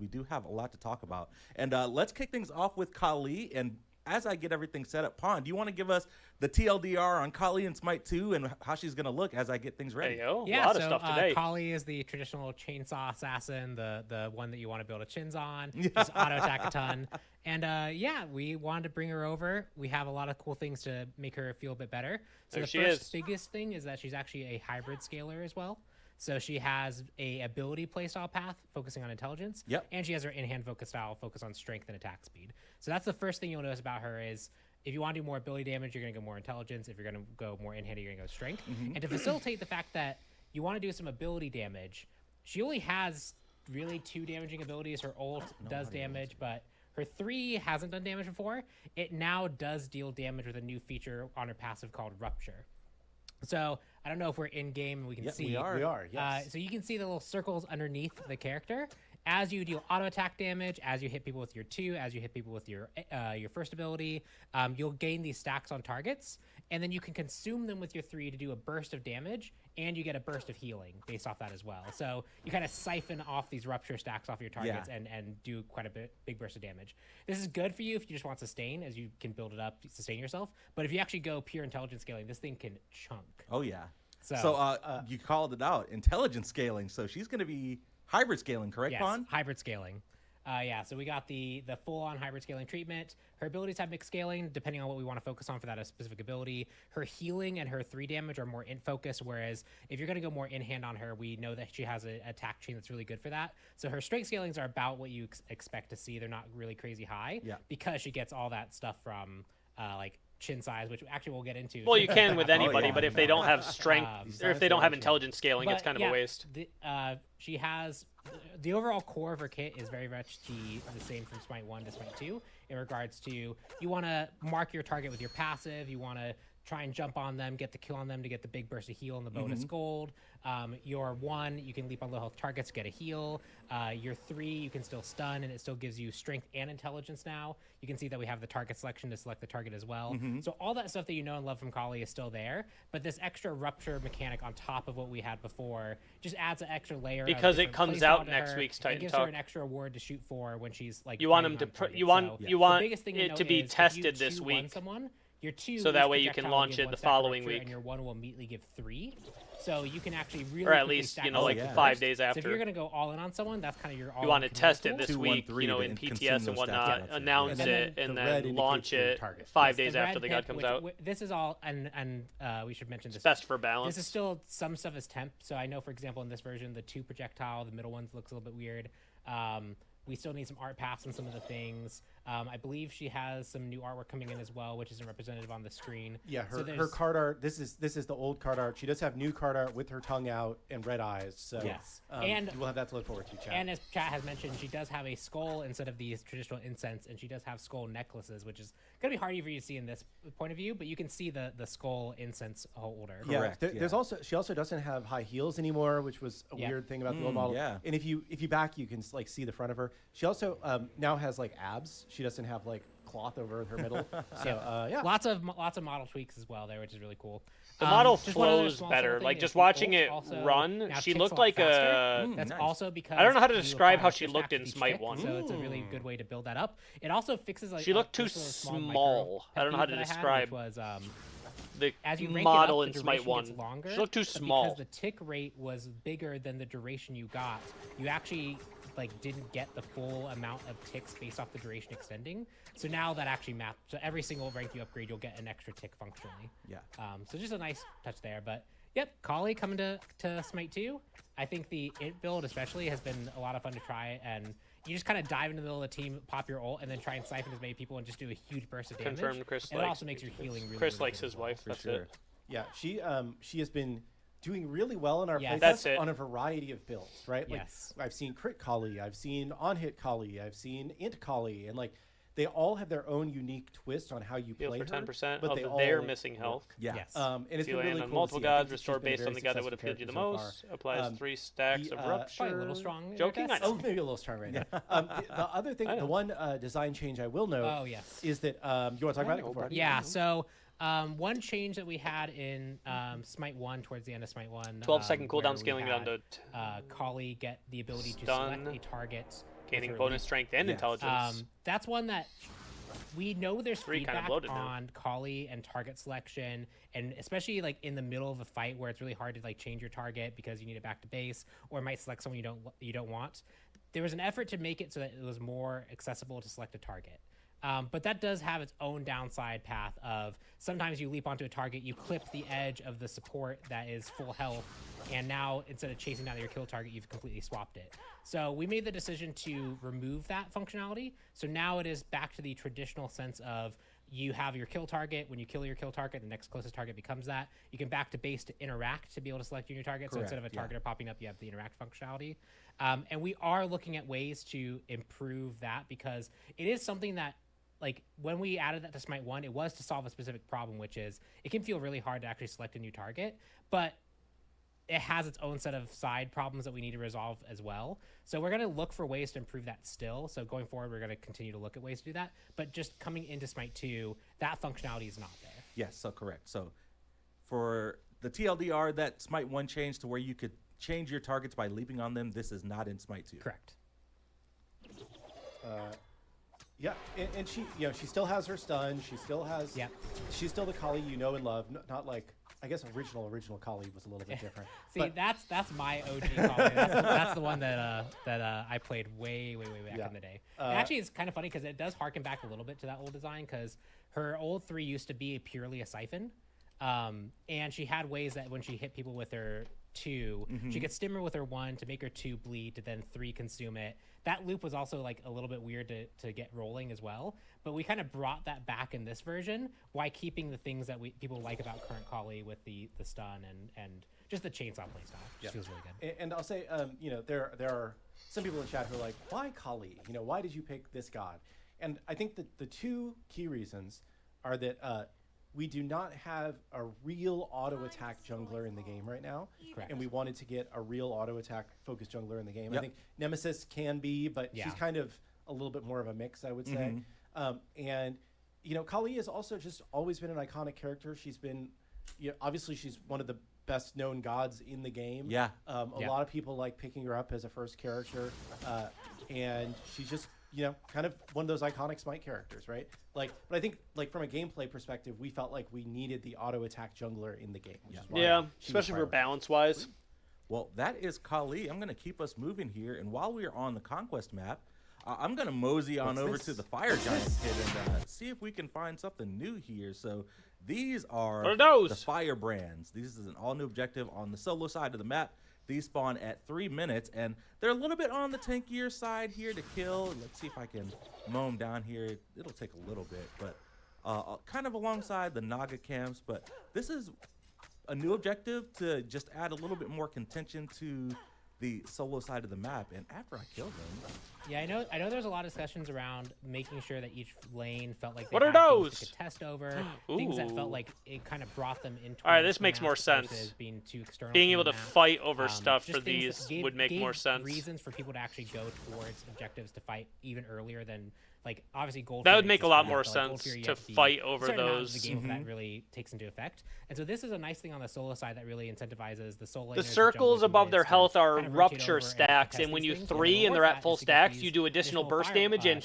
we do have a lot to talk about. And let's kick things off with Khali. And as I get everything set up, Pon, do you want to give us the TLDR on Khali and Smite 2 and how she's going to look as I get things ready? There you go. Yeah, a lot of stuff today. Khali is the traditional chainsaw assassin, the one that you want to build a chins on. Just auto attack a ton. And yeah, we wanted to bring her over. We have a lot of cool things to make her feel a bit better. So There the she first is. biggest thing is that she's actually a hybrid scaler as well. So she has a ability playstyle path focusing on intelligence. Yep. And she has her in-hand focus style focus on strength and attack speed. So that's the first thing you'll notice about her is if you want to do more ability damage, you're going to go more intelligence. If you're going to go more in-hand, you're going to go strength. And to facilitate the fact that you want to do some ability damage, she only has really 2 damaging abilities. Her ult does damage, but her 3 hasn't done damage before. It now does deal damage with a new feature on her passive called Rupture. So I don't know if we're in game and we can see. We are. Yes. So you can see the little circles underneath the character. As you deal auto attack damage, as you hit people with your 2, as you hit people with your first ability, you'll gain these stacks on targets, and then you can consume them with your 3 to do a burst of damage, and you get a burst of healing based off that as well. So you kind of siphon off these rupture stacks off your targets and do quite a big burst of damage. This is good for you if you just want sustain, as you can build it up to sustain yourself. But if you actually go pure intelligence scaling, this thing can chunk. Oh, yeah. So, you called it out, intelligence scaling. So she's going to be hybrid scaling, correct, yes, Pon? hybrid scaling. Yeah, so we got the full-on hybrid scaling treatment. Her abilities have mixed scaling, depending on what we want to focus on for that specific ability. Her healing and her 3 damage are more in focus, whereas if you're going to go more in-hand on her, we know that she has an attack chain that's really good for that. So her strength scalings are about what you expect to see. They're not really crazy high because she gets all that stuff from like chin size, which actually we'll get into. Well, you can with anybody, yeah. but if they don't have strength or if they don't have intelligence scaling, it's kind of a waste. She has the overall core of her kit is very much the same from Smite 1 to Smite 2 in regards to you want to mark your target with your passive, you want to try and jump on them, get the kill on them to get the big burst of heal and the bonus gold. Your 1, you can leap on low health targets, get a heal. Your 3, you can still stun, and it still gives you strength and intelligence now. You can see that we have the target selection to select the target as well. So all that stuff that you know and love from Khali is still there, but this extra rupture mechanic on top of what we had before just adds an extra layer. Because of it comes playstyle out to next her, week's and Titan gives Talk. her an extra award to shoot for when she's like. You want them fighting to on target. you want So you want the biggest thing to it note to be is if tested you this 2-1 week. someone, your 2 So that each way you can projectile will launch give it the 1 stack of following Rupture, week. and your 1 will immediately give 3. So you can actually really Or at quickly least, stack you know, up like your 5 burst. days So if after. you're gonna go all in on someone, that's kind of your all. You want to test it tool. this 2, 1, week, 3 you know, to in consume PTS and those whatnot, stacks. announce And it, then and the red then launch indicates your it target. 5 Yes, the days after red the pip, god comes which out. This is all, and we should mention It's this. best for balance. This is still some stuff is temp. So I know, for example, in this version, the 2 projectile, the middle ones looks a little bit weird. We still need some art paths on some of the things. I believe she has some new artwork coming in as well, which isn't representative on the screen. Yeah, So her card art. This is the old card art. She does have new card art with her tongue out and red eyes. So Yes. And we'll have that to look forward to, chat. And as chat has mentioned, she does have a skull instead of these traditional incense, and she does have skull necklaces, which is going to be harder for you to see in this point of view, but you can see the skull incense holder. Yeah, Correct, there's also she also doesn't have high heels anymore, which was a weird thing about the old model. yeah. And if you back, you can like see the front of her. She also now has like abs. She doesn't have like cloth over her middle. So yeah, Lots of model tweaks as well there, which is really cool. The model just one other flows small better. thing Like is just the watching ult it also run, now she ticks looked a lot like faster. a. That's nice. also because I don't know how to you describe how apply she extra looked stacks in with each Smite tick, 1. So it's a really good way to build that up. It also fixes like She looked this too little small small. I don't know how to micro pet peeve describe that I had, which was the as you rank model it up, in the Smite duration 1. gets longer, She looked too but small. because the tick rate was bigger than the duration you got, you actually like didn't get the full amount of ticks based off the duration extending. So now that actually maps. So every single rank you upgrade, you'll get an extra tick functionally. Yeah. So just a nice touch there. But yep, Khali coming to Smite 2. I think the int build especially has been a lot of fun to try, and you just kind of dive into the middle of the team, pop your ult, and then try and siphon as many people and just do a huge burst of damage. Confirmed Chris and it likes- also makes your healing really, Chris really likes good his as well. wife. That's sure. it. yeah. She has been doing really well in our Yes. playtest That's it. on a variety of builds, right? Yes. Like I've seen crit Khali, I've seen on hit Khali, I've seen int Khali, and like they all have their own unique twist on how you Heal play for her. 10% but of they their all missing work. health. Yeah. Yes. And it's Heal been really on cool multiple to see. I think gods, that she's restore been a based on very the god that would successful have healed you the character so most. far. Applies 3 stacks of rupture. Probably a little strong. in Joking, your I test. know. Oh, maybe a little strong right now. The other thing, I know. the one design change I will note Oh, yes. is that you want to talk about it? know, Go for it. buddy. Yeah, so one change that we had in Smite 1, towards the end of Smite 1. 12-second where cooldown we scaling down had, to Khali get the ability to stun. select a target gaining her bonus leap. strength and intelligence. That's one that we know there's feedback bloated now. on Khali and target selection, and especially like in the middle of a fight where it's really hard to like change your target because you need it back to base, or it might select someone you don't want. There was an effort to make it so that it was more accessible to select a target. But that does have its own downside path of sometimes you leap onto a target, you clip the edge of the support that is full health, and now instead of chasing down your kill target, you've completely swapped it. So we made the decision to remove that functionality. So now it is back to the traditional sense of you have your kill target. When you kill your kill target, the next closest target becomes that. You can back to base to interact to be able to select your new target. Correct, so instead of a targeter popping up, you have the interact functionality. And we are looking at ways to improve that because it is something that, like, when we added that to Smite 1, it was to solve a specific problem, which is it can feel really hard to actually select a new target, but it has its own set of side problems that we need to resolve as well. So we're going to look for ways to improve that still. So going forward, we're going to continue to look at ways to do that. But just coming into Smite 2, that functionality is not there. Yes, so correct. So for the TLDR, that Smite 1 changed to where you could change your targets by leaping on them. This is not in Smite 2. Correct. Yeah, and she, she still has her stun. She still has. Yeah. She's still the Khali you know and love. Not like, I guess original Khali was a little bit different. See, but that's my OG Khali. That's the one that I played way back in the day. And actually, it's kind of funny because it does harken back a little bit to that old design because her old 3 used to be purely a siphon, and she had ways that when she hit people with her 2, she could stim her with her 1 to make her 2 bleed to then 3 consume it. That loop was also like a little bit weird to get rolling as well, but we kind of brought that back in this version while keeping the things that people like about current Khali with the stun and just the chainsaw playstyle. Just feels really good. And I'll say, there are some people in chat who are like, why Khali? Why did you pick this god? And I think that the 2 key reasons are that we do not have a real auto attack jungler in the game right now. Correct. And we wanted to get a real auto attack focused jungler in the game. Yep. I think Nemesis can be, but she's kind of a little bit more of a mix, I would say. And Khali has also just always been an iconic character. She's been, obviously she's one of the best known gods in the game. Yeah. A lot of people like picking her up as a first character. And she's just, kind of one of those iconic Smite characters, right? But I think, from a gameplay perspective, we felt like we needed the auto attack jungler in the game. Which is why especially for balance wise. Well, that is Khali. I'm going to keep us moving here, and while we are on the Conquest map, I'm going to mosey on over to the Fire Giant pit and see if we can find something new here. So these are the Fire Brands. This is an all-new objective on the solo side of the map. These spawn at 3 minutes, and they're a little bit on the tankier side here to kill. Let's see if I can mow them down here. It'll take a little bit, but kind of alongside the Naga camps. But this is a new objective to just add a little bit more contention to the solo side of the map. And after I killed them, I know there's a lot of discussions around making sure that each lane felt like they what had are things those? they could test over, things that felt like it kind of brought them into. All right, this makes more sense. Being too external. Being able to map. fight over stuff for Just things these that would make more gave sense. Reasons for people to actually go towards objectives to fight even earlier than, like, obviously Gold. That Fury would make makes a lot sense, more but, like, Gold sense Fury, you to have to fight over certain amount of those. the game that really takes into effect. And so this is a nice thing on the solo side that really incentivizes the solo. The circles above their health are rupture stacks, and when you 3 and they're at full stacks, you do additional burst damage and